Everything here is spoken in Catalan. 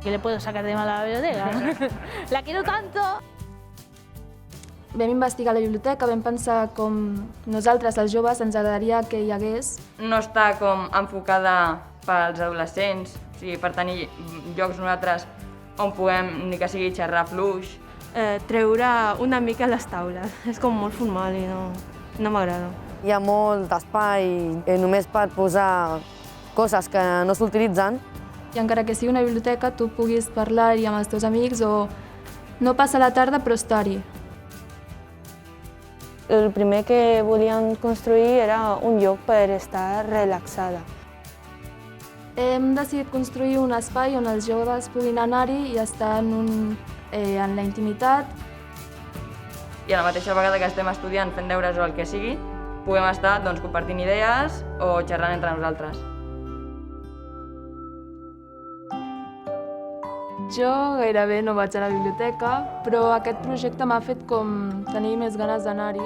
¿qué le puedo sacar de mal a la biblioteca? La quiero tanto. Vam investigar la biblioteca, vam pensar com nosaltres, els joves, ens agradaria que hi hagués. No està com enfocada pels adolescents, o sigui, per tenir llocs nosaltres on puguem, ni que sigui xerrar fluix. Treure una mica les taules, és com molt formal i no m'agrada. Hi ha molt espai només per posar coses que no s'utilitzen. I encara que sigui una biblioteca, tu puguis parlar-hi amb els teus amics o no passar la tarda però estar-hi. El primer que volíem construir era un lloc per estar relaxada. Hem decidit construir un espai on els joves puguin anar-hi i estar en la intimitat. I a la mateixa vegada que estem estudiant, fent deures o el que sigui, puguem estar compartint idees o xerrant entre nosaltres. Jo gairebé no vaig a la biblioteca, però aquest projecte m'ha fet com tenir més ganes d'anar-hi.